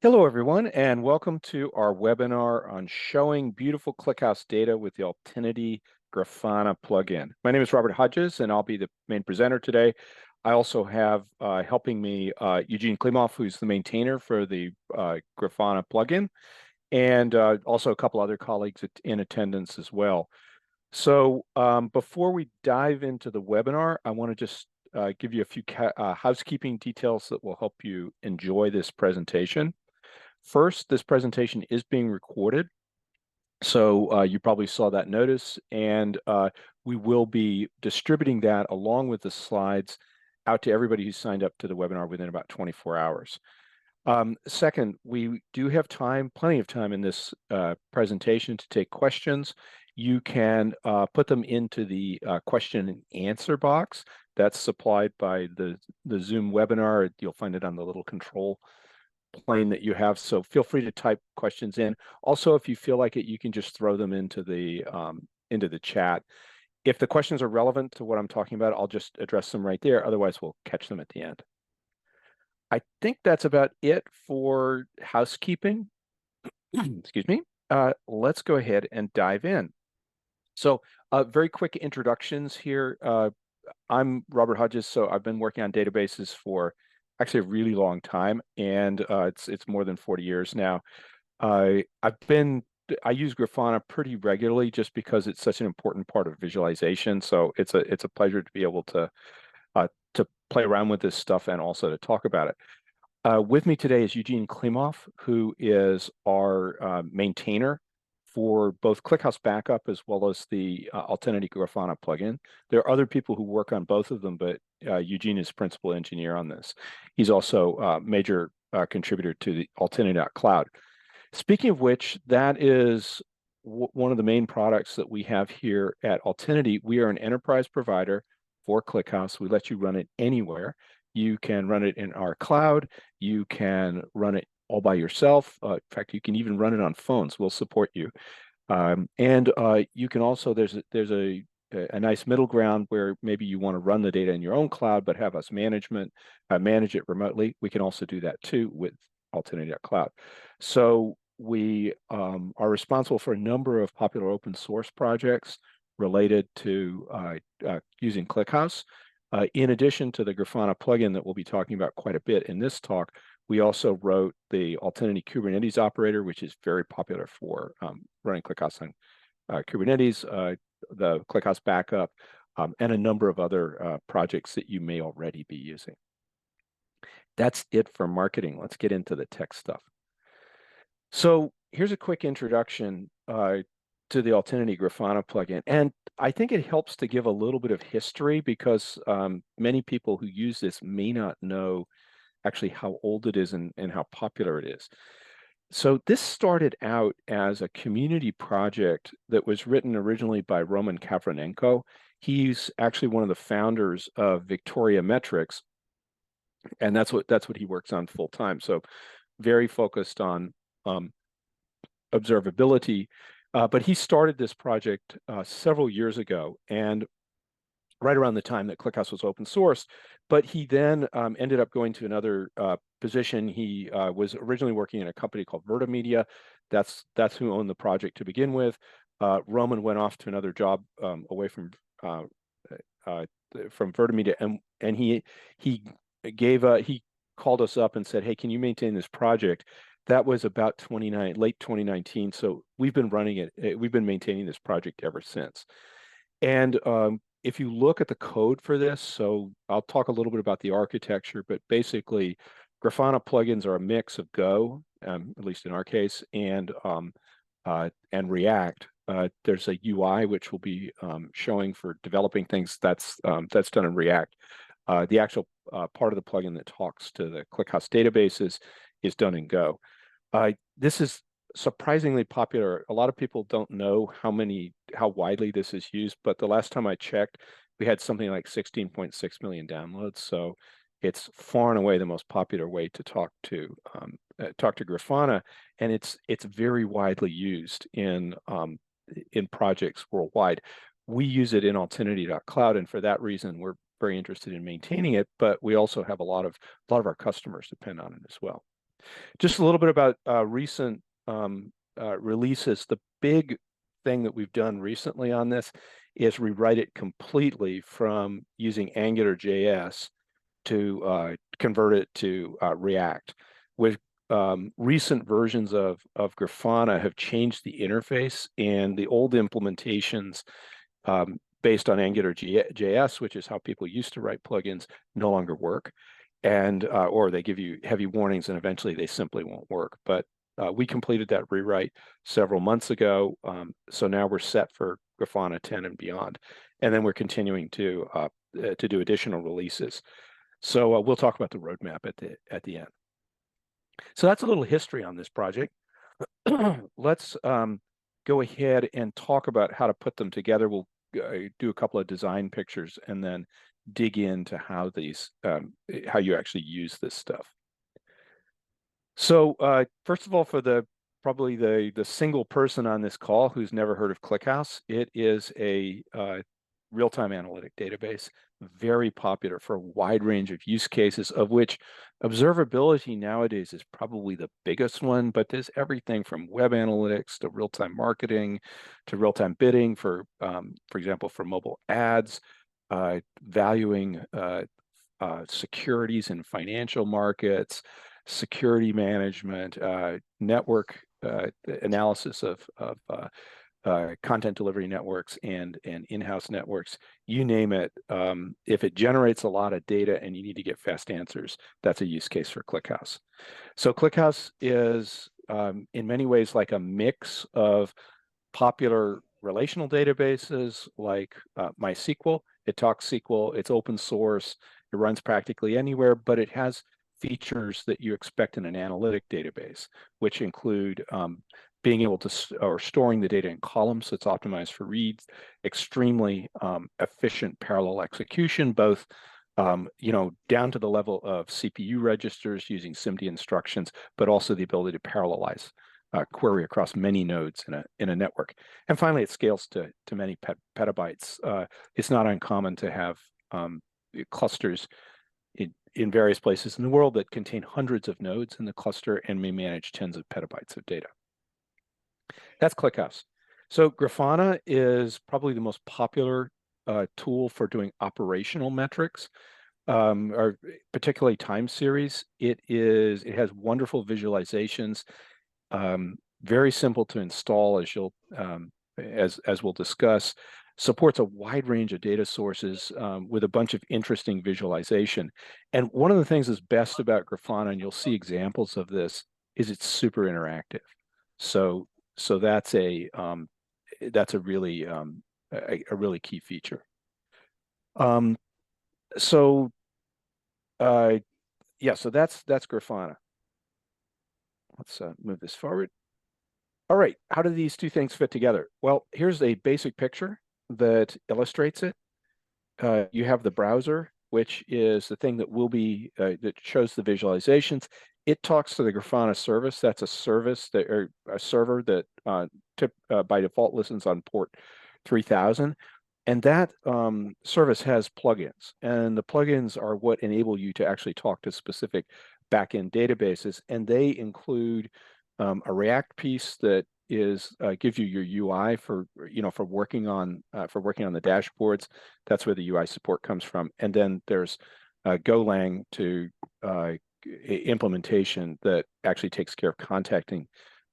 Hello, everyone, and welcome to our webinar on showing beautiful ClickHouse data with the Altinity Grafana plugin. My name is Robert Hodges, and I'll be the main presenter today. I also have helping me Eugene Klimov, who's the maintainer for the Grafana plugin, and also a couple other colleagues in attendance as well. So before we dive into the webinar, I want to just give you a few housekeeping details that will help you enjoy this presentation. First, this presentation is being recorded, so you probably saw that notice, and we will be distributing that along with the slides out to everybody who signed up to the webinar within about 24 hours. Second, we do have time, plenty of time in this presentation to take questions. You can put them into the question and answer box that's supplied by the Zoom webinar. You'll find it on the little control plane that you have, so feel free to type questions in. Also, if you feel like it, you can just throw them into the chat. If the questions are relevant to what I'm talking about, I'll just address them right there. Otherwise, we'll catch them at the end. I think that's about it for housekeeping. Excuse me. Let's go ahead and dive in. So very quick introductions here. I'm Robert Hodges, so I've been working on databases for actually a really long time, and it's more than 40 years now. I use Grafana pretty regularly just because it's such an important part of visualization. So it's a pleasure to be able to play around with this stuff and also to talk about it. With me today is Eugene Klimov, who is our maintainer for both ClickHouse Backup as well as the Altinity Grafana plugin. There are other people who work on both of them, but Eugene is principal engineer on this. He's also a major contributor to the Altinity.cloud. Speaking of which, that is one of the main products that we have here at Altinity. We are an enterprise provider for ClickHouse. We let you run it anywhere. You can run it in our cloud. You can run it all by yourself. In fact, you can even run it on phones. We'll support you. And you can also, there's a nice middle ground where maybe you want to run the data in your own cloud, but have us manage it remotely. We can also do that too with Altinity.cloud. So we are responsible for a number of popular open source projects related to using ClickHouse. In addition to the Grafana plugin that we'll be talking about quite a bit in this talk, we also wrote the Altinity Kubernetes operator, which is very popular for running ClickHouse on Kubernetes, the ClickHouse Backup, and a number of other projects that you may already be using. That's it for marketing. Let's get into the tech stuff. So here's a quick introduction to the Altinity Grafana plugin. And I think it helps to give a little bit of history because many people who use this may not know actually how old it is and how popular it is. So this started out as a community project that was written originally by Roman Kavronenko. He's actually one of the founders of Victoria Metrics, and that's what he works on full time. So very focused on observability. But he started this project several years ago, and right around the time that ClickHouse was open source. But he then ended up going to another position. He was originally working in a company called Vertimedia. That's who owned the project to begin with. Roman went off to another job away from Vertimedia, and he called us up and said, "Hey, can you maintain this project?" That was about late 2019. So we've been running it. We've been maintaining this project ever since. And if you look at the code for this, so I'll talk a little bit about the architecture, but basically Grafana plugins are a mix of Go, at least in our case, and React. There's a UI which will be showing for developing things that's done in React. The actual part of the plugin that talks to the ClickHouse databases is done in Go. This is surprisingly popular. A lot of people don't know how widely this is used, but the last time I checked, we had something like 16.6 million downloads. So it's far and away the most popular way to talk to Grafana, and it's very widely used in projects worldwide. We use it in Altinity.cloud, and for that reason, we're very interested in maintaining it. But we also have a lot of our customers depend on it as well. Just a little bit about recent releases. The big thing that we've done recently on this is rewrite it completely from using AngularJS to convert it to React. With recent versions of Grafana have changed the interface, and the old implementations based on AngularJS, which is how people used to write plugins, no longer work. And or they give you heavy warnings and eventually they simply won't work. But we completed that rewrite several months ago. So now we're set for Grafana 10 and beyond. And then we're continuing to do additional releases. So we'll talk about the roadmap at the end. So that's a little history on this project. Let's go ahead and talk about how to put them together. We'll do a couple of design pictures and then dig into how these how you actually use this stuff. So first of all, for probably the single person on this call who's never heard of ClickHouse, it is a real-time analytic database, very popular for a wide range of use cases, of which observability nowadays is probably the biggest one, but there's everything from web analytics to real-time marketing to real-time bidding for example, for mobile ads, valuing securities in financial markets, security management, network analysis of content delivery networks and in-house networks, you name it. If it generates a lot of data and you need to get fast answers, that's a use case for ClickHouse. So ClickHouse is in many ways like a mix of popular relational databases like MySQL. It talks SQL, it's open source, it runs practically anywhere, but it has features that you expect in an analytic database, which include being able to, or storing the data in columns, so it's optimized for reads, extremely efficient parallel execution, both down to the level of CPU registers using SIMD instructions, but also the ability to parallelize query across many nodes in a network. And finally, it scales to many petabytes. It's not uncommon to have clusters in various places in the world that contain hundreds of nodes in the cluster and may manage tens of petabytes of data. That's ClickHouse. So Grafana is probably the most popular tool for doing operational metrics, or particularly time series. It has wonderful visualizations, very simple to install, as you'll as we'll discuss. Supports a wide range of data sources with a bunch of interesting visualization. And one of the things that's best about Grafana, and you'll see examples of this, is it's super interactive. So that's a really a really key feature. Yeah, so that's Grafana. Let's move this forward. All right, how do these two things fit together? Well, here's a basic picture that illustrates it. You have the browser, which is the thing that will be that shows the visualizations. It talks to the Grafana service. That's a service that, or a server that by default listens on port 3000. And that service has plugins, and the plugins are what enable you to actually talk to specific backend databases, and they include a React piece that gives you your UI for working on the dashboards. That's where the UI support comes from, and then there's Golang to implementation that actually takes care of contacting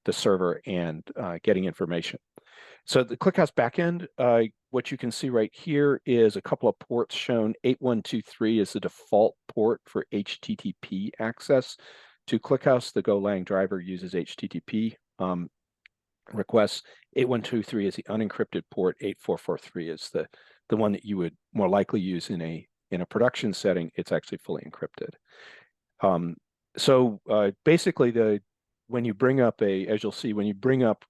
the server and getting information. So the ClickHouse backend, what you can see right here is a couple of ports shown. 8123 is the default port for HTTP access to ClickHouse. The Golang driver uses HTTP requests. 8123 is the unencrypted port. 8443 is the one that you would more likely use in a production setting. It's actually fully encrypted. So basically, when you bring up as you'll see, when you bring up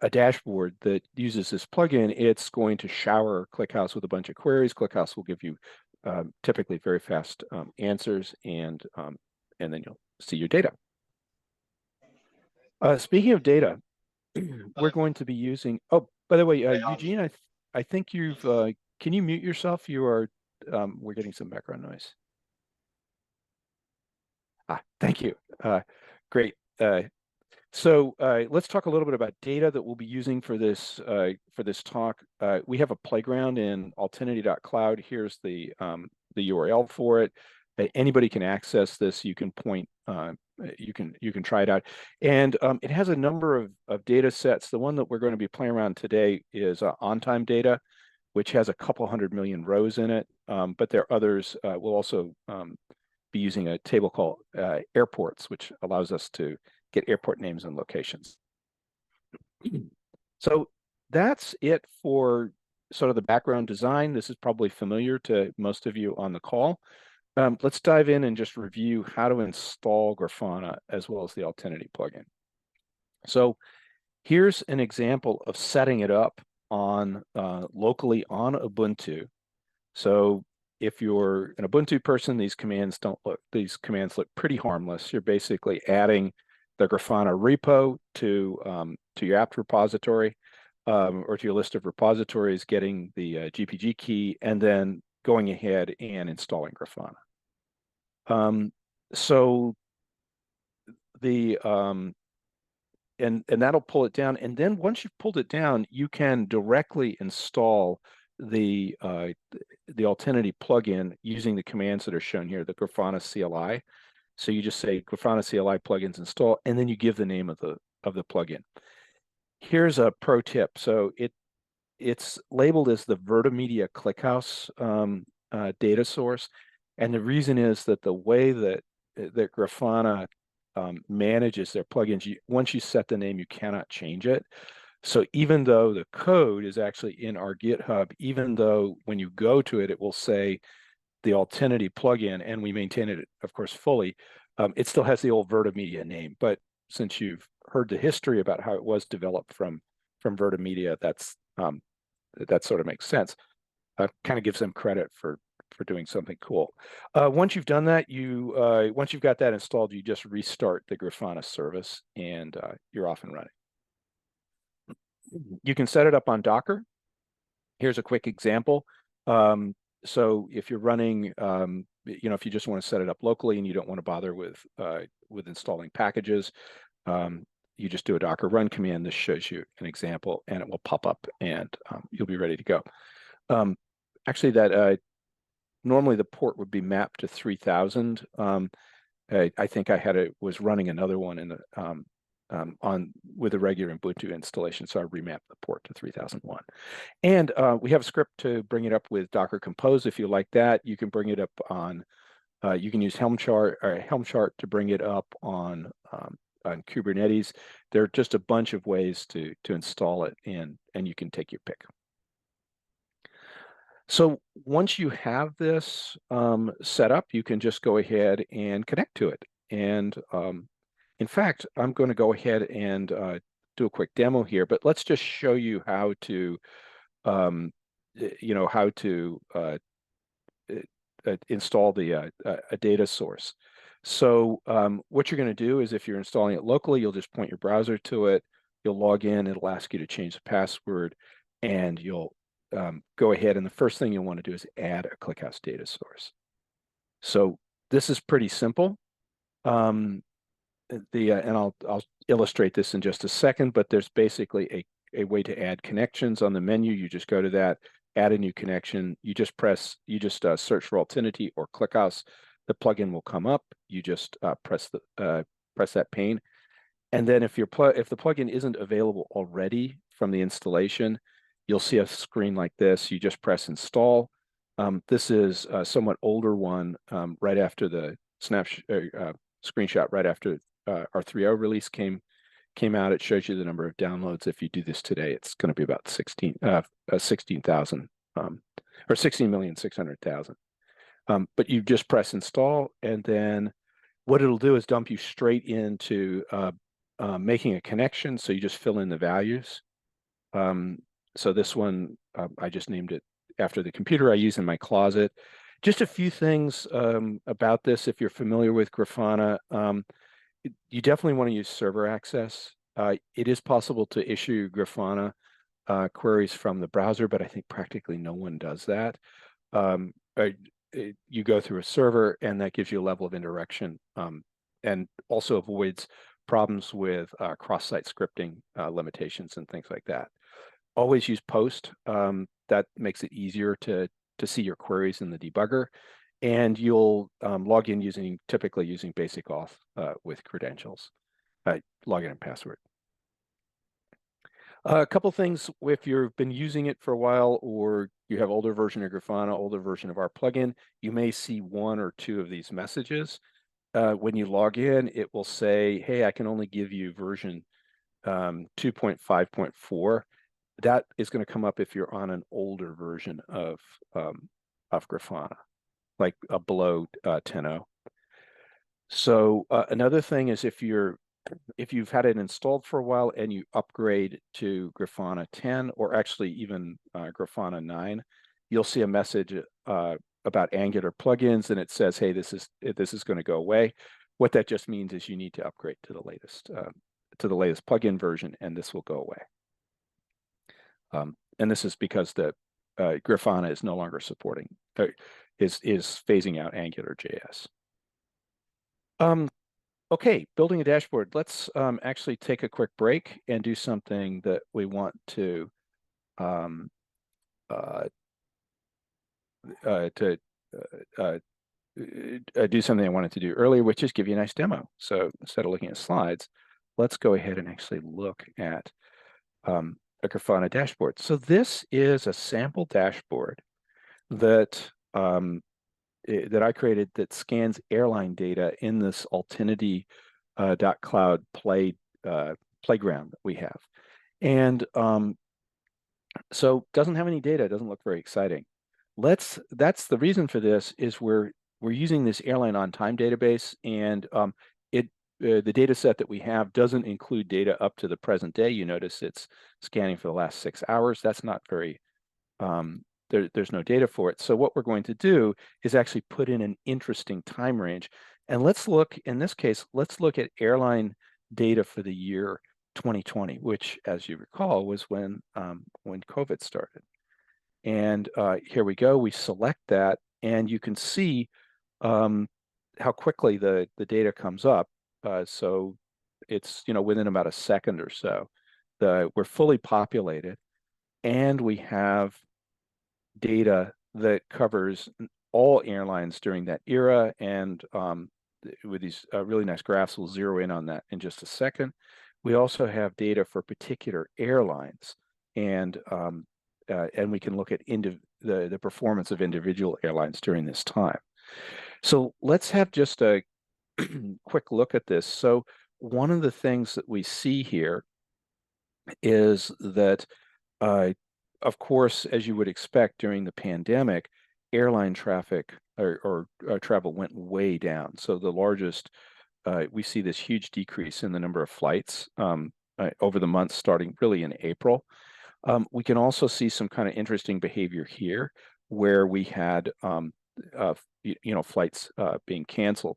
a dashboard that uses this plugin, it's going to shower ClickHouse with a bunch of queries. ClickHouse will give you typically very fast answers, and then you'll see your data. Speaking of data, we're going to be using. Oh, by the way, Eugene, I think you've. Can you mute yourself? You are. We're getting some background noise. Thank you. Great. Let's talk a little bit about data that we'll be using for this talk. We have a playground in altinity.cloud. Here's the URL for it. Anybody can access this. You can point. You can try it out, and it has a number of data sets. The one that we're going to be playing around today is on-time data, which has a couple 100 million rows in it. But there are others. We'll also be using a table called airports, which allows us to get airport names and locations. So that's it for sort of the background design. This is probably familiar to most of you on the call. Let's dive in and just review how to install Grafana as well as the Altinity plugin. So here's an example of setting it up on locally on Ubuntu. So if you're an Ubuntu person, these commands look pretty harmless. You're basically adding the Grafana repo to your apt repository or to your list of repositories, getting the GPG key, and then going ahead and installing Grafana. And that'll pull it down. And then once you've pulled it down, you can directly install the Altinity plugin using the commands that are shown here, the Grafana CLI. So you just say Grafana CLI plugins install, and then you give the name of the plugin. Here's a pro tip. So it's labeled as the Vertimedia ClickHouse data source, and the reason is that the way that Grafana manages their plugins, once you set the name, you cannot change it. So even though the code is actually in our GitHub, even though when you go to it, it will say the Altinity plugin, and we maintain it, of course, fully, it still has the old Vertimedia name. But since you've heard the history about how it was developed from Vertimedia, that sort of makes sense. Kind of gives them credit for doing something cool. Once you've done that, once you've got that installed, you just restart the Grafana service, and you're off and running. You can set it up on Docker. Here's a quick example. So if you're running, if you just want to set it up locally and you don't want to bother with installing packages, you just do a Docker run command. This shows you an example, and it will pop up, and you'll be ready to go. Actually, normally the port would be mapped to 3000. I think was running another one in the with a regular Ubuntu installation, so I remapped the port to 3001. And we have a script to bring it up with Docker Compose. If you like that, you can bring it up on. You can use Helm chart to bring it up on Kubernetes. There are just a bunch of ways to install it, and you can take your pick. So once you have this set up, you can just go ahead and connect to it. And in fact, I'm going to go ahead and do a quick demo here, but let's just show you how to, install a data source. So what you're going to do is, if you're installing it locally, you'll just point your browser to it. You'll log in. It'll ask you to change the password, and you'll go ahead. And the first thing you'll want to do is add a ClickHouse data source. So this is pretty simple. And I'll illustrate this in just a second, but there's basically a way to add connections on the menu. You just go to that, add a new connection. You just search for Altinity or ClickHouse. The plugin will come up. You just press that pane, and then if the plugin isn't available already from the installation, you'll see a screen like this. You just press install. This is a somewhat older one, right after the screenshot, right after our 3.0 release came out. It shows you the number of downloads. If you do this today, it's going to be about 16,000 or 16,600,000. But you just press install, and then what it'll do is dump you straight into making a connection. So you just fill in the values. So this one, I just named it after the computer I use in my closet. Just a few things about this. If you're familiar with Grafana, you definitely want to use server access. It is possible to issue Grafana queries from the browser, but I think practically no one does that. You go through a server, and that gives you a level of indirection and also avoids problems with cross-site scripting limitations and things like that. Always use post. That makes it easier to see your queries in the debugger, and you'll log in typically using basic auth with credentials, login and password. A couple things, if you've been using it for a while or you have older version of Grafana, older version of our plugin, you may see one or two of these messages. When you log in, it will say, hey, I can only give you version 2.5.4. That is going to come up if you're on an older version of Grafana, like below 10.0. So another thing is if you've had it installed for a while and you upgrade to Grafana 10 or actually even Grafana 9, you'll see a message about Angular plugins, and it says, hey, this is going to go away. What that just means is you need to upgrade to the latest plugin version, and this will go away. And this is because the Grafana is no longer supporting, is phasing out AngularJS. Okay, building a dashboard. Let's actually take a quick break and do something that we want to do something I wanted to do earlier, which is give you a nice demo. So instead of looking at slides, let's go ahead and actually look at a Grafana dashboard. So this is a sample dashboard that that I created that scans airline data in this Altinity .cloud playground that we have. And so doesn't have any data, doesn't look very exciting. That's the reason for this is we're using this airline on time database, and the data set that we have doesn't include data up to the present day. You notice it's scanning for the last 6 hours. That's not very there's no data for it. So what we're going to do is actually put in an interesting time range. And let's look, in this case, let's look at airline data for the year 2020, which, as you recall, was when COVID started. And here we go. We select that, and you can see how quickly the data comes up. So it's within about a second or so. We're fully populated, and we have data that covers all airlines during that era, and with these really nice graphs, we'll zero in on that in just a second. We also have data for particular airlines, and we can look at the performance of individual airlines during this time. So let's have just a quick look at this. So one of the things that we see here is that of course, as you would expect during the pandemic, airline traffic or travel went way down. So the largest, we see this huge decrease in the number of flights over the months starting really in April. We can also see some kind of interesting behavior here where we had, flights being canceled.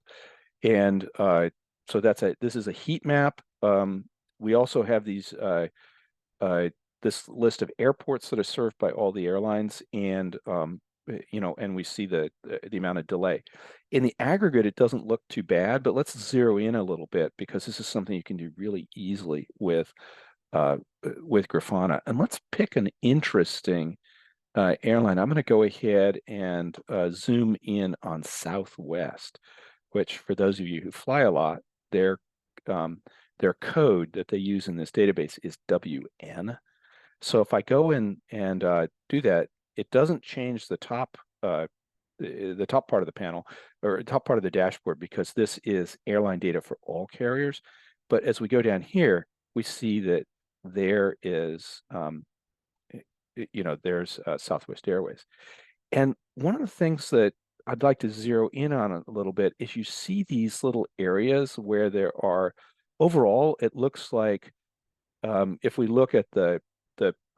And so this is a heat map. We also have these this list of airports that are served by all the airlines, and and we see the amount of delay. In the aggregate, it doesn't look too bad, but let's zero in a little bit because this is something you can do really easily with Grafana. And let's pick an interesting airline. I'm going to go ahead and zoom in on Southwest, which for those of you who fly a lot, their code that they use in this database is WN. So if I go in and do that, it doesn't change the top part of the panel or top part of the dashboard because this is airline data for all carriers. But as we go down here, we see that there is, there's Southwest Airways. And one of the things that I'd like to zero in on a little bit is you see these little areas where there are, overall, it looks like if we look at the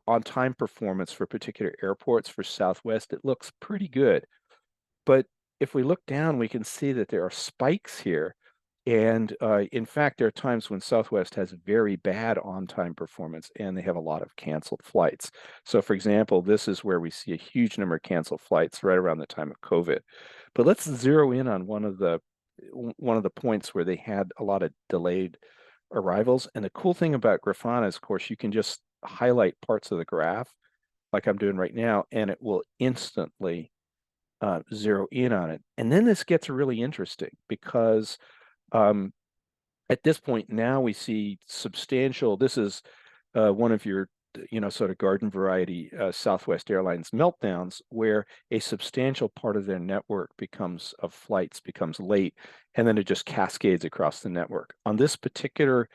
on-time performance for particular airports for Southwest, it looks pretty good. But if we look down, we can see that there are spikes here. And in fact, there are times when Southwest has very bad on-time performance and they have a lot of canceled flights. So for example, this is where we see a huge number of canceled flights right around the time of COVID. But let's zero in on one of the one of the points where they had a lot of delayed arrivals. And the cool thing about Grafana is, of course, you can just highlight parts of the graph like I'm doing right now, and it will instantly zero in on it. And then this gets really interesting because at this point now we see substantial, this is one of your sort of garden variety Southwest Airlines meltdowns where a substantial part of their network of flights becomes late, and then it just cascades across the network. On this particular,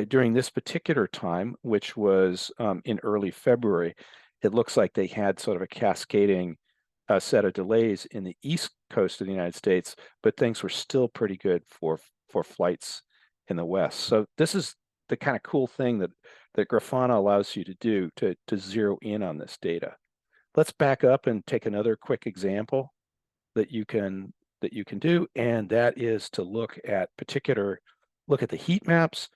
during this particular time, which was in early February, it looks like they had sort of a cascading set of delays in the East Coast of the United States, but things were still pretty good for flights in the West. So this is the kind of cool thing that Grafana allows you to do to zero in on this data. Let's back up and take another quick example that you can do, and that is to look at the heat maps.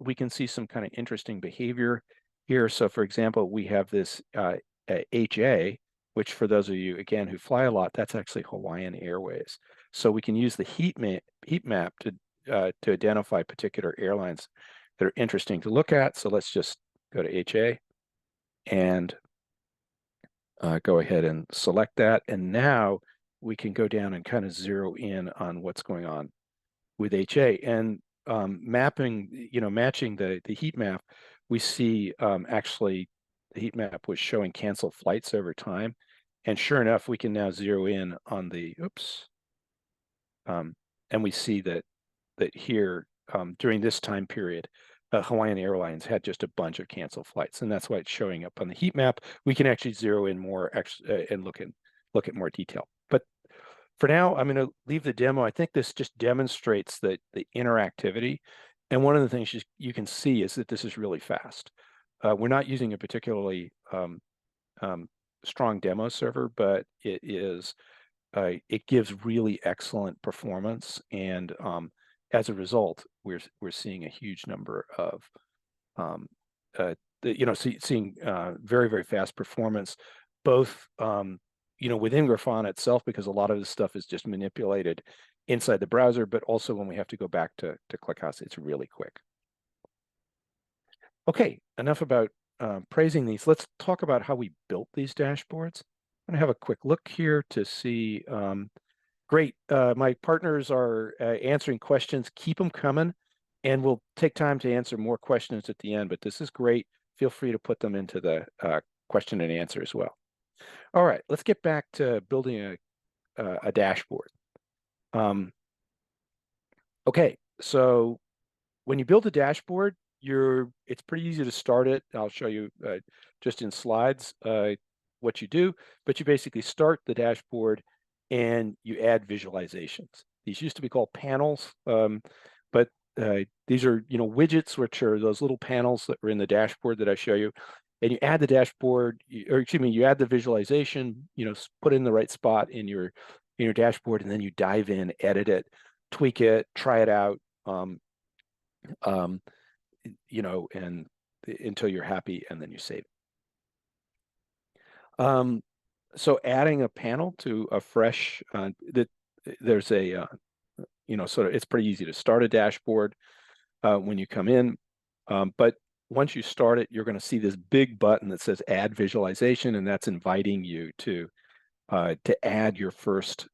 We can see some kind of interesting behavior here. So for example, we have this HA, which for those of you, again, who fly a lot, that's actually Hawaiian Airways. So we can use the heat map to identify particular airlines that are interesting to look at. So let's just go to HA and go ahead and select that. And now we can go down and kind of zero in on what's going on with HA. And matching the heat map, we see actually the heat map was showing canceled flights over time. And sure enough, we can now zero in on the, and we see that here during this time period, Hawaiian Airlines had just a bunch of canceled flights, and that's why it's showing up on the heat map. We can actually zero in more and look at more detail. But for now, I'm going to leave the demo. I think this just demonstrates the interactivity, and one of the things you can see is that this is really fast. We're not using a particularly strong demo server, but it gives really excellent performance, and as a result, we're seeing a huge number of seeing very, very fast performance, both within Grafana itself, because a lot of this stuff is just manipulated inside the browser, but also when we have to go back to ClickHouse, it's really quick. Okay, enough about praising these. Let's talk about how we built these dashboards. I'm gonna have a quick look here to see. Great, my partners are answering questions. Keep them coming, and we'll take time to answer more questions at the end, but this is great. Feel free to put them into the question and answer as well. All right, let's get back to building a dashboard. Okay, so when you build a dashboard, it's pretty easy to start it. I'll show you just in slides what you do, but you basically start the dashboard and you add visualizations. These used to be called panels, but these are widgets, which are those little panels that were in the dashboard that I show you. And you add the dashboard, you add the visualization, put it in the right spot in your dashboard, and then you dive in, edit it, tweak it, try it out, and until you're happy, and then you save it. So adding a panel to a fresh, there's a, it's pretty easy to start a dashboard when you come in, but once you start it, you're going to see this big button that says Add Visualization, and that's inviting you to add your first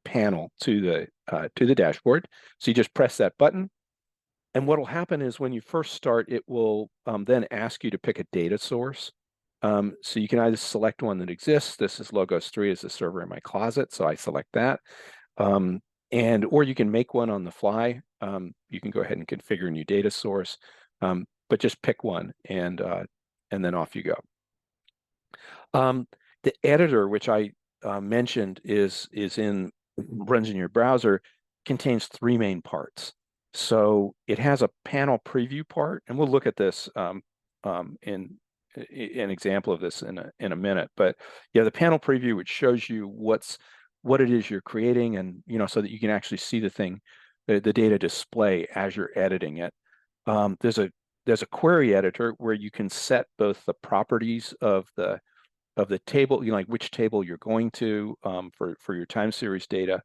panel to the dashboard. So you just press that button, and what will happen is when you first start, it will then ask you to pick a data source. So you can either select one that exists. This is Logos 3 as a server in my closet, so I select that. Or you can make one on the fly. You can go ahead and configure a new data source, but just pick one, and then off you go. The editor, which I mentioned, runs in your browser, contains three main parts. So it has a panel preview part, and we'll look at this in an example of this in a minute. But yeah, the panel preview, which shows you what it is you're creating, and so that you can actually see the data display as you're editing it. There's a query editor where you can set both the properties of the table, like which table you're going to for your time series data,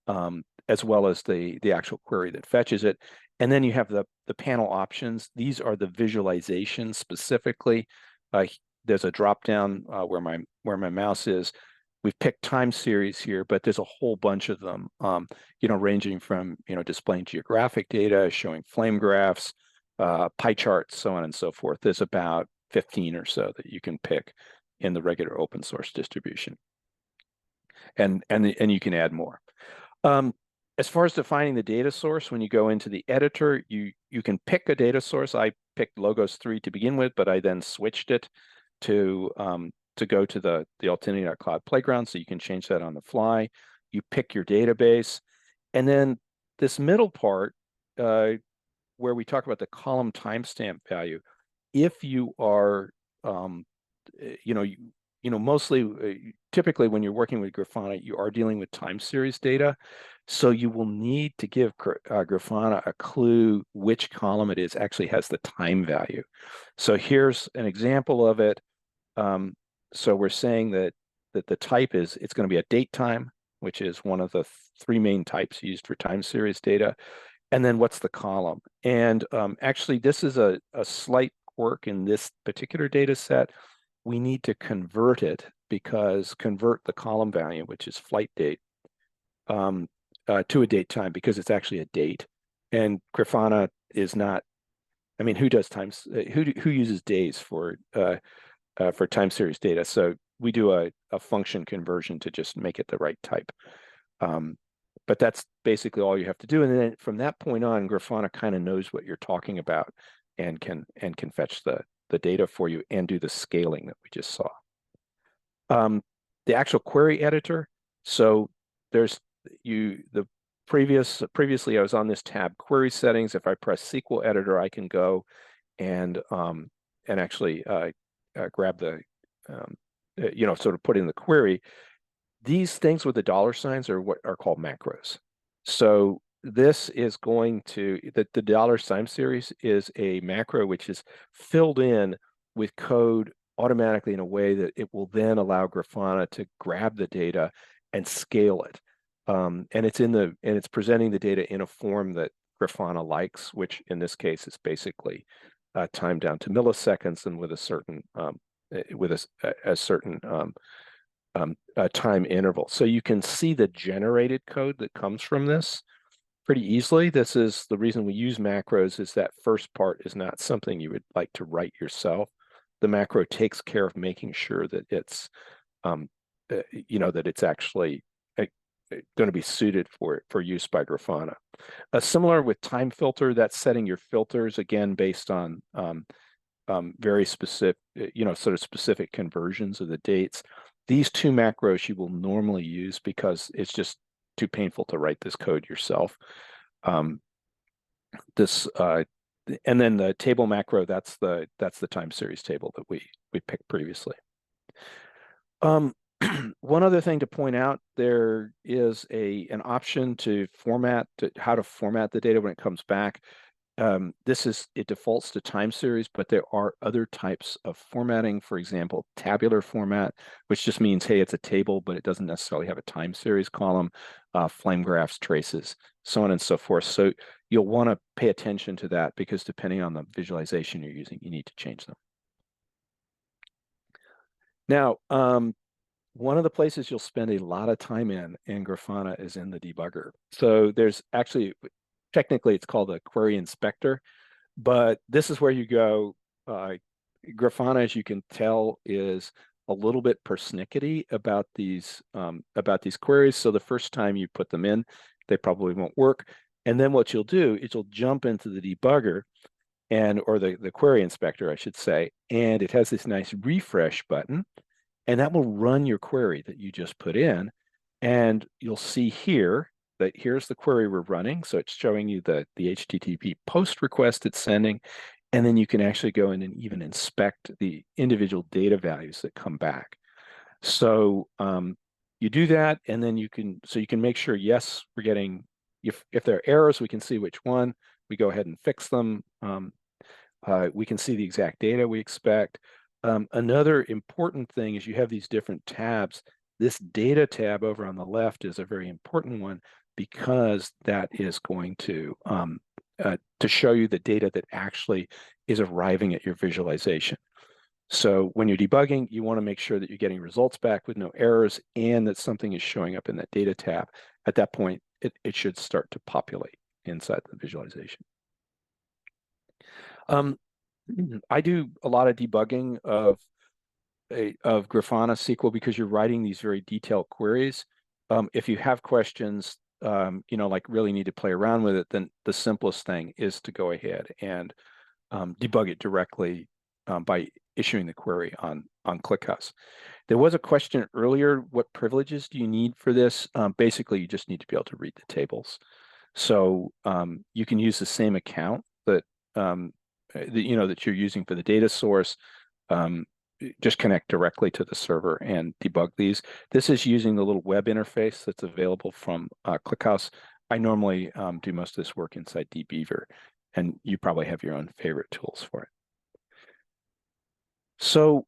as well as the actual query that fetches it. And then you have the panel options. These are the visualizations specifically. There's a drop down where my mouse is. We've picked time series here, but there's a whole bunch of them, ranging from, displaying geographic data, showing flame graphs, pie charts, so on and so forth. There's about 15 or so that you can pick in the regular open source distribution. And you can add more. As far as defining the data source, when you go into the editor, you can pick a data source. I picked Logos 3 to begin with, but I then switched it to go to the Altinity.cloud playground, so you can change that on the fly. You pick your database, and then this middle part, where we talk about the column timestamp value, if you are, mostly, typically when you're working with Grafana, you are dealing with time series data. So you will need to give Grafana a clue which column it is actually has the time value. So here's an example of it. So we're saying that the type is, it's going to be a date time, which is one of the three main types used for time series data. And then what's the column? And actually, this is a slight quirk in this particular data set. We need to convert it, because convert the column value, which is flight date, to a date time, because it's actually a date. And Grafana is not, I mean, who does times, who uses days for time series data? So we do a function conversion to just make it the right type. But that's basically all you have to do. And then from that point on, Grafana kind of knows what you're talking about and can fetch the data for you and do the scaling that we just saw. The actual query editor. So there's previously I was on this tab, query settings. If I press SQL editor, I can go and actually grab the sort of put in the query. These things with the dollar signs are what are called macros. So this is going to, the dollar sign series is a macro which is filled in with code automatically in a way that it will then allow Grafana to grab the data and scale it. And it's presenting the data in a form that Grafana likes, which in this case is basically time down to milliseconds and with a certain time interval. So you can see the generated code that comes from this pretty easily. This is the reason we use macros, is that first part is not something you would like to write yourself. The macro takes care of making sure that it's, that it's actually going to be suited for use by Grafana. Similar with time filter, that's setting your filters, again, based on very specific, sort of specific conversions of the dates. These two macros you will normally use because it's just too painful to write this code yourself. And then the table macro, that's the time series table that we picked previously. One other thing to point out, there is an option to how to format the data when it comes back. It defaults to time series, but there are other types of formatting. For example, tabular format, which just means, hey, it's a table, but it doesn't necessarily have a time series column, flame graphs, traces, so on and so forth. So you'll want to pay attention to that, because depending on the visualization you're using, you need to change them. Now, one of the places you'll spend a lot of time in Grafana is in the debugger. So there's actually, technically it's called a query inspector, but this is where you go. Grafana, as you can tell, is a little bit persnickety about these queries. So the first time you put them in, they probably won't work. And then what you'll do is you'll jump into the debugger or the query inspector, I should say, and it has this nice refresh button, and that will run your query that you just put in. And you'll see here that here's the query we're running. So it's showing you the HTTP post request it's sending. And then you can actually go in and even inspect the individual data values that come back. So you do that, and then you can make sure, yes, we're getting, if there are errors, we can see which one. We go ahead and fix them. We can see the exact data we expect. Another important thing is you have these different tabs. This data tab over on the left is a very important one. because that is going to show you the data that actually is arriving at your visualization. So when you're debugging, you want to make sure that you're getting results back with no errors and that something is showing up in that data tab. At that point, it should start to populate inside the visualization. I do a lot of debugging of Grafana SQL because you're writing these very detailed queries. If you have questions, like really need to play around with it, then the simplest thing is to go ahead and debug it directly by issuing the query on ClickHouse. There was a question earlier, what privileges do you need for this? Basically, you just need to be able to read the tables. So you can use the same account that that you're using for the data source. Just connect directly to the server and debug these. This is using the little web interface that's available from ClickHouse. I normally do most of this work inside dbeaver, and you probably have your own favorite tools for it. So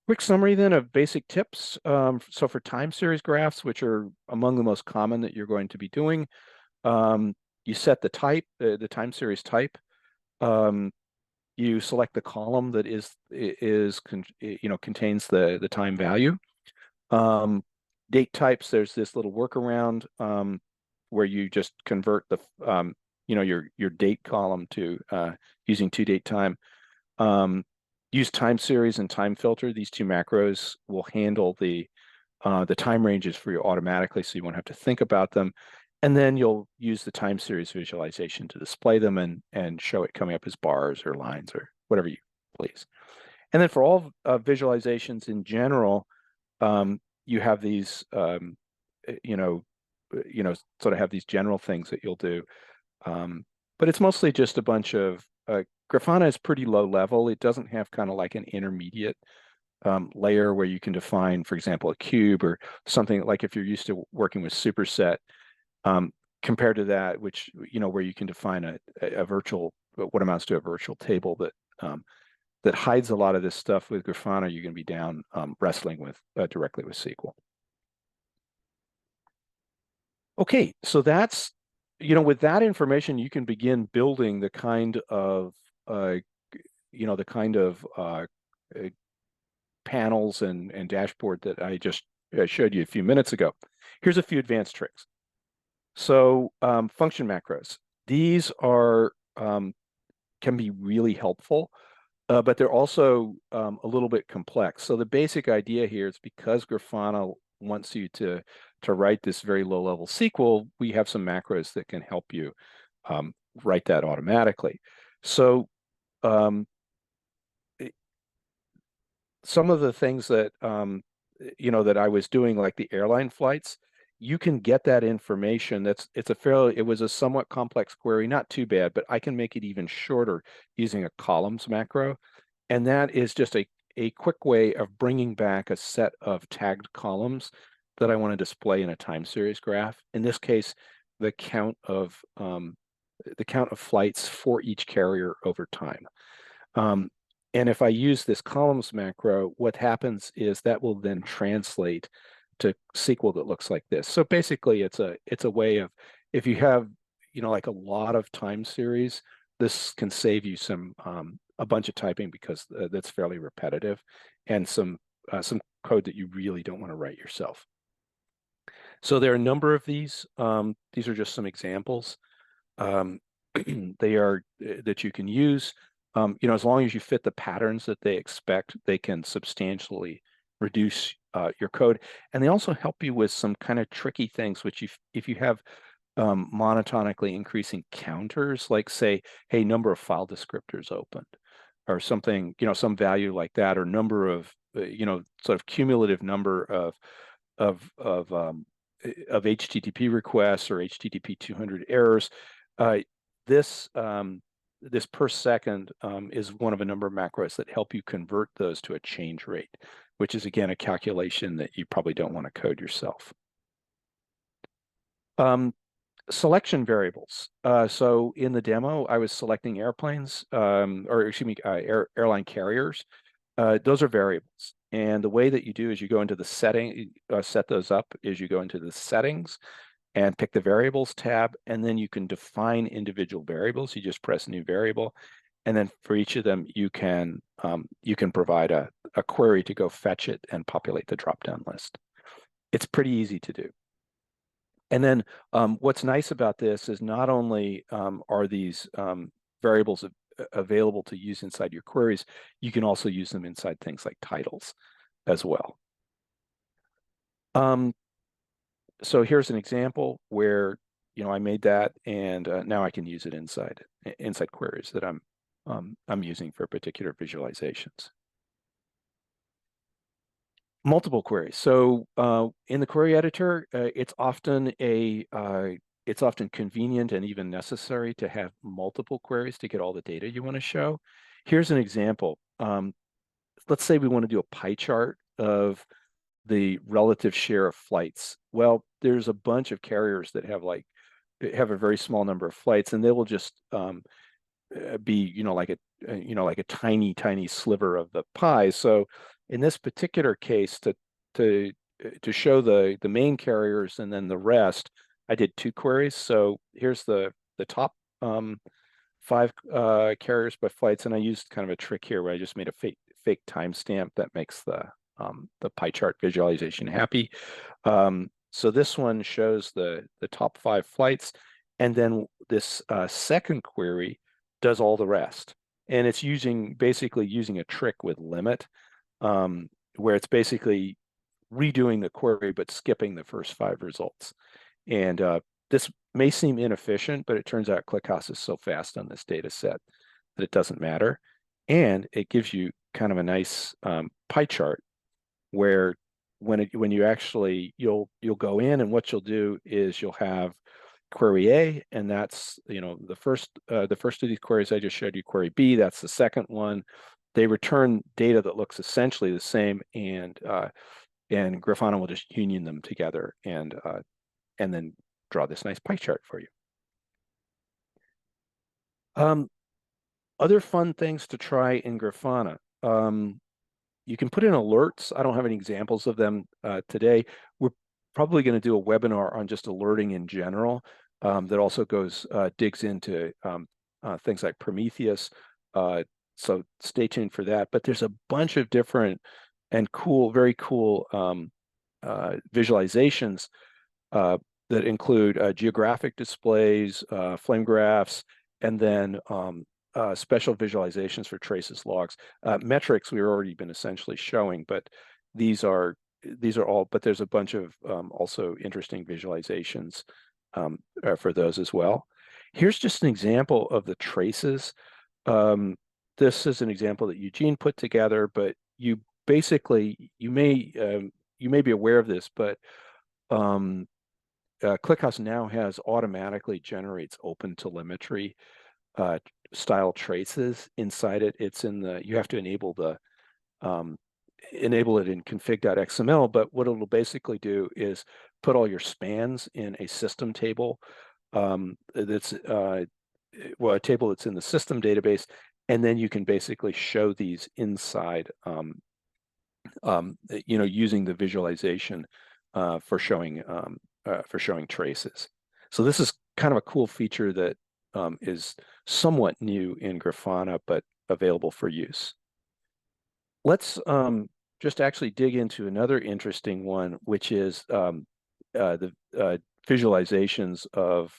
quick summary then of basic tips. So for time series graphs, which are among the most common that you're going to be doing, you set the type, the time series type. You select the column that contains the time value. Date types, there's this little workaround where you just convert the your date column to using to-date time. Use time series and time filter. These two macros will handle the time ranges for you automatically, so you won't have to think about them. And then you'll use the time series visualization to display them and show it coming up as bars or lines or whatever you please. And then for all visualizations in general, you have these, sort of have these general things that you'll do. But it's mostly just a bunch of, Grafana is pretty low level. It doesn't have kind of like an intermediate layer where you can define, for example, a cube or something like if you're used to working with superset, compared to that, which, where you can define a virtual, what amounts to a virtual table that hides a lot of this stuff. With Grafana, you're going to be down wrestling with directly with SQL. Okay, so that's, with that information, you can begin building the kind of, panels and dashboard that I just showed you a few minutes ago. Here's a few advanced tricks. So function macros, these are can be really helpful, but they're also a little bit complex. So the basic idea here is because Grafana wants you to write this very low level SQL, we have some macros that can help you write that automatically. So some of the things that that I was doing, like the airline flights, you can get that information. It was a somewhat complex query, not too bad, but I can make it even shorter using a columns macro. And that is just a quick way of bringing back a set of tagged columns that I want to display in a time series graph. In this case, the count of flights for each carrier over time. And if I use this columns macro, what happens is that will then translate to SQL that looks like this. So basically, it's a way of, if you have like a lot of time series, this can save you a bunch of typing because that's fairly repetitive, and some code that you really don't want to write yourself. So there are a number of these. These are just some examples. They are that you can use. As long as you fit the patterns that they expect, they can substantially reduce your code. And they also help you with some kind of tricky things, which if you have monotonically increasing counters, like say, hey, number of file descriptors opened, or something, some value like that, or number of, sort of cumulative number of HTTP requests or HTTP 200 errors. This per second is one of a number of macros that help you convert those to a change rate, which is, again, a calculation that you probably don't want to code yourself. Selection variables. So in the demo, I was selecting airplanes, airline carriers. Those are variables. And the way that you do is you go into the setting, set those up is you go into the settings, and pick the variables tab, and then you can define individual variables. You just press new variable, and then for each of them, you can provide a query to go fetch it and populate the drop-down list. It's pretty easy to do. And then what's nice about this is not only are these variables available to use inside your queries, you can also use them inside things like titles as well. So here's an example where I made that, and now I can use it inside queries that I'm using for particular visualizations. Multiple queries. So in the query editor, it's often convenient and even necessary to have multiple queries to get all the data you want to show. Here's an example. Let's say we want to do a pie chart of the relative share of flights. Well, there's a bunch of carriers that have a very small number of flights, and they will just be like a tiny sliver of the pie. So in this particular case, to show the main carriers and then the rest, I did 2 queries. So here's the top 5 carriers by flights, and I used kind of a trick here where I just made a fake timestamp that makes the pie chart visualization happy. So this one shows the top 5 flights, and then this second query does all the rest. And it's basically using a trick with limit, where it's basically redoing the query but skipping the first 5 results. And this may seem inefficient, but it turns out ClickHouse is so fast on this data set that it doesn't matter. And it gives you kind of a nice pie chart where when you actually you'll go in, and what you'll do is you'll have query A, and that's the first of these queries I just showed you. Query B, that's the second one. They return data that looks essentially the same, and Grafana will just union them together and then draw this nice pie chart for you. Other fun things to try in Grafana. You can put in alerts. I don't have any examples of them today. We're probably going to do a webinar on just alerting in general that also digs into things like Prometheus. So stay tuned for that. But there's a bunch of different and very cool visualizations that include geographic displays, flame graphs, and then special visualizations for traces, logs. Metrics we've already been essentially showing, but these are all, but there's a bunch of also interesting visualizations for those as well. Here's just an example of the traces. This is an example that Eugene put together, but you may be aware of this, but ClickHouse now automatically generates open telemetry style traces inside it. You have to enable it in config.xml, but what it'll basically do is put all your spans in a system table that's a table that's in the system database, and then you can basically show these inside using the visualization for showing traces. So this is kind of a cool feature that is somewhat new in Grafana, but available for use. Let's just actually dig into another interesting one, which is the visualizations of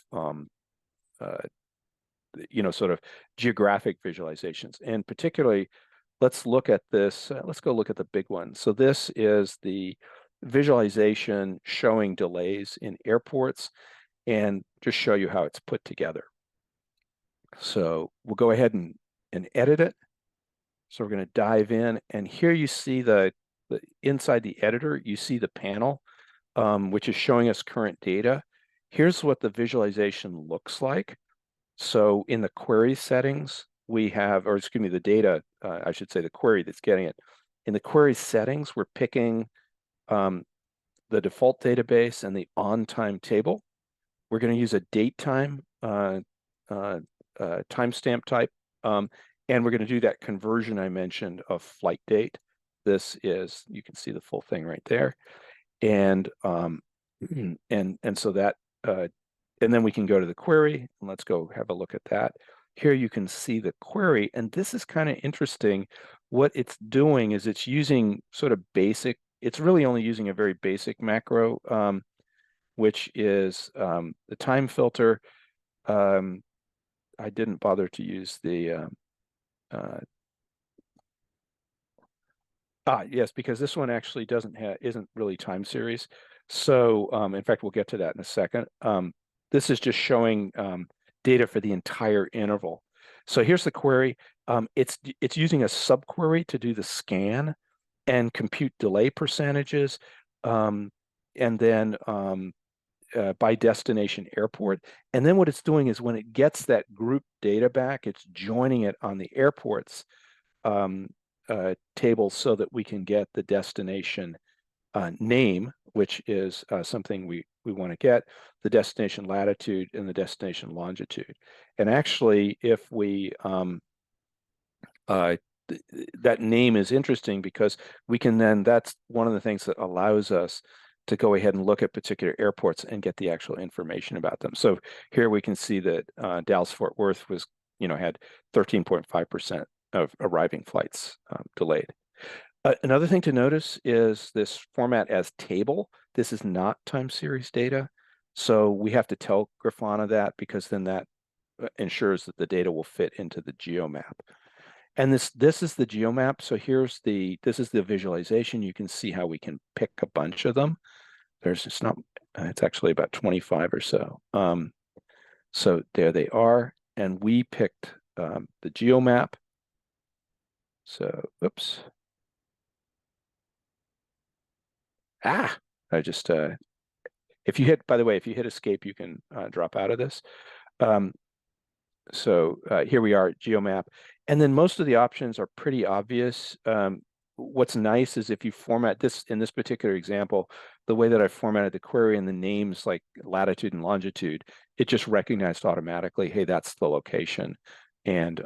sort of geographic visualizations. And particularly, let's look at this. Let's go look at the big one. So this is the visualization showing delays in airports, and just show you how it's put together. So we'll go ahead and edit it. So we're going to dive in, and here you see the inside the editor, you see the panel, which is showing us current data. Here's what the visualization looks like. So in the query settings, we have, or excuse me, the data, I should say the query that's getting it. In the query settings, we're picking the default database and the on-time table. We're going to use a date time timestamp type, and we're going to do that conversion I mentioned of flight date. This is, you can see the full thing right there, and so that and then we can go to the query, and let's go have a look at that. Here you can see the query, and this is kind of interesting. What it's doing is it's using sort of basic, it's really only using a very basic macro, which is the time filter. I didn't bother to use the yes, because this one actually isn't really time series. So in fact, we'll get to that in a second. This is just showing data for the entire interval. So here's the query. It's using a subquery to do the scan and compute delay percentages, and then by destination airport. And then what it's doing is when it gets that group data back, it's joining it on the airports table so that we can get the destination name, which is something we want to get, the destination latitude and the destination longitude. And actually, if we that name is interesting because we can then, that's one of the things that allows us to go ahead and look at particular airports and get the actual information about them. So here we can see that Dallas-Fort Worth was, had 13.5% of arriving flights delayed. Another thing to notice is this format as table. This is not time series data. So we have to tell Grafana that, because then that ensures that the data will fit into the geomap. And this is the geomap. So this is the visualization. You can see how we can pick a bunch of them. It's actually about 25 or so. So there they are. And we picked the geomap. So, oops. I just, by the way, if you hit escape, you can drop out of this. So here we are, geomap. And then most of the options are pretty obvious. What's nice is if you format this, in this particular example, the way that I formatted the query and the names like latitude and longitude, it just recognized automatically, hey, that's the location, and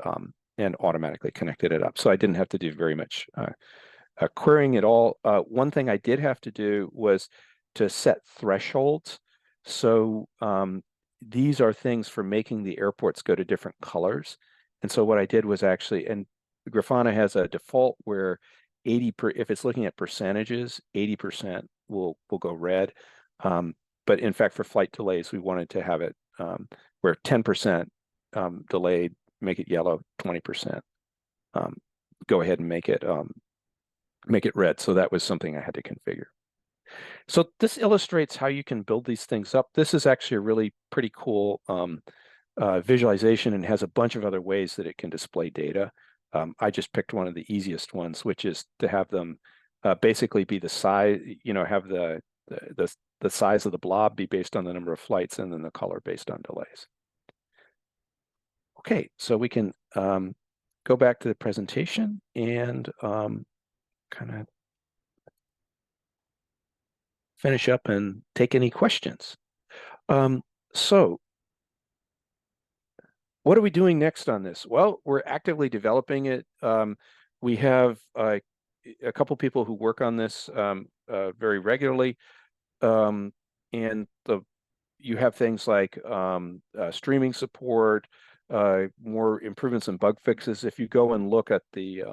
automatically connected it up. So I didn't have to do very much querying at all. One thing I did have to do was to set thresholds. So these are things for making the airports go to different colors. And so what I did was actually, and Grafana has a default where if it's looking at percentages, 80% will go red. But in fact, for flight delays, we wanted to have it where 10% delayed, make it yellow, 20% go ahead and make it red. So that was something I had to configure. So this illustrates how you can build these things up. This is actually a really pretty cool visualization, and has a bunch of other ways that it can display data. I just picked one of the easiest ones, which is to have them basically be the size, have the size of the blob be based on the number of flights, and then the color based on delays. Okay, so we can go back to the presentation and kind of finish up and take any questions. So what are we doing next on this? Well, we're actively developing it. We have a couple people who work on this very regularly. And you have things like streaming support, more improvements and bug fixes. If you go and look at the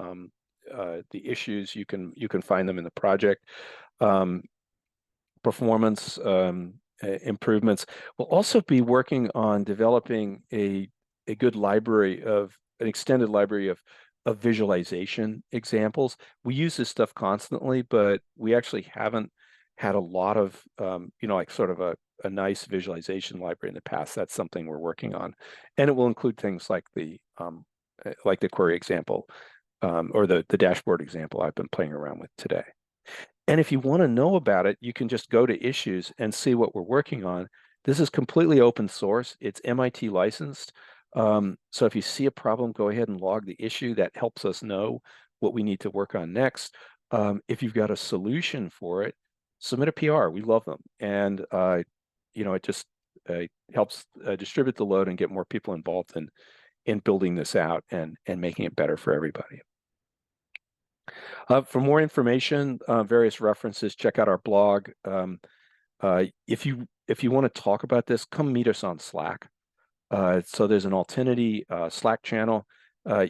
issues, you can find them in the project. Performance improvements. We'll also be working on developing an extended library of visualization examples. We use this stuff constantly, but we actually haven't had a lot of, like sort of a nice visualization library in the past. That's something we're working on. And it will include things like the query example, or the dashboard example I've been playing around with today. And if you want to know about it, you can just go to issues and see what we're working on. This is completely open source. It's MIT licensed. So if you see a problem, go ahead and log the issue. That helps us know what we need to work on next. If you've got a solution for it, submit a PR. We love them. And, it just helps distribute the load and get more people involved in building this out and making it better for everybody. For more information, various references, check out our blog. If you if you want to talk about this, come meet us on Slack. So there's an Altinity Slack channel.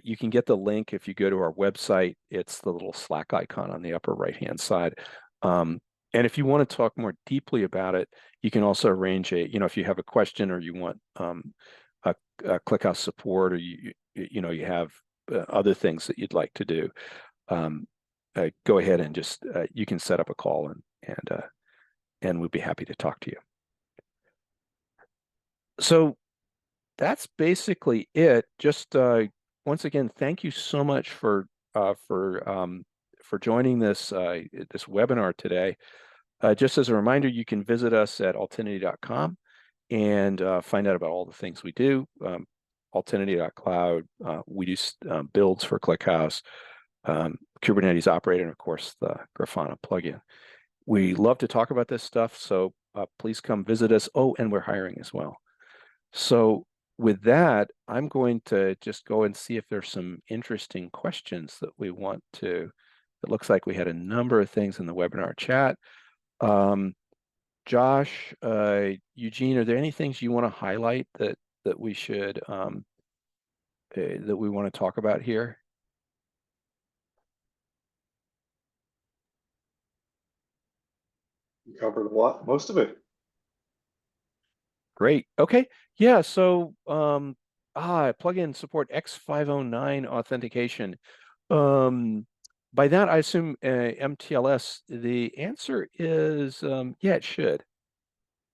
You can get the link if you go to our website. It's the little Slack icon on the upper right-hand side. And if you want to talk more deeply about it, you can also arrange if you have a question or you want a ClickHouse support, or you have other things that you'd like to do, go ahead and just you can set up a call and we'd be happy to talk to you. So that's basically it. Just once again, thank you so much for joining this webinar today. Just as a reminder, you can visit us at altinity.com and find out about all the things we do. Altinity.cloud, we do builds for ClickHouse, Kubernetes operator, and of course the Grafana plugin. We love to talk about this stuff, so please come visit us. Oh, and we're hiring as well. So with that, I'm going to just go and see if there's some interesting questions that we want to. It looks like we had a number of things in the webinar chat. Josh, Eugene, are there any things you want to highlight that we should that we want to talk about here? You covered a lot, most of it. Great. Okay. Yeah. So plugin support X509 authentication. By that, I assume MTLS. The answer is yeah, it should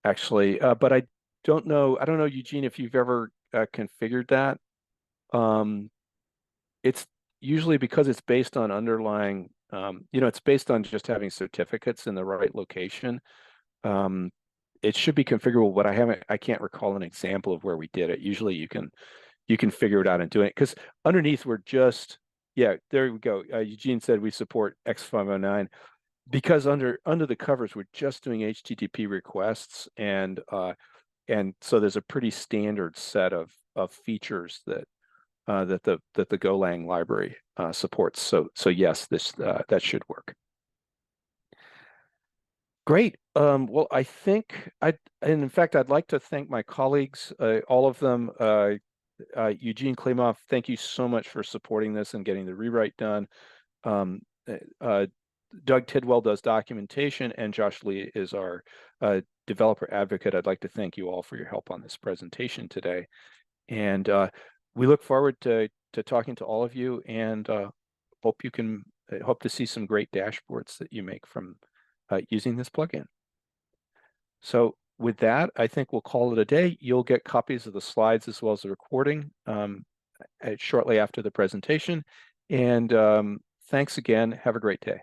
actually. But I don't know. I don't know, Eugene, if you've ever configured that. It's usually because it's based on underlying. It's based on just having certificates in the right location. It should be configurable, but I can't recall an example of where we did it. Usually you can figure it out and do it, because underneath we're just, yeah, there we go. Eugene said we support X509 because under the covers we're just doing HTTP requests, and so there's a pretty standard set of features that the Golang library supports. So yes, this that should work. Great. Well, I think and in fact, I'd like to thank my colleagues, all of them. Eugene Klimov, thank you so much for supporting this and getting the rewrite done. Doug Tidwell does documentation, and Josh Lee is our developer advocate. I'd like to thank you all for your help on this presentation today. And we look forward to talking to all of you, and hope to see some great dashboards that you make from using this plugin. So with that, I think we'll call it a day. You'll get copies of the slides as well as the recording shortly after the presentation. And thanks again. Have a great day.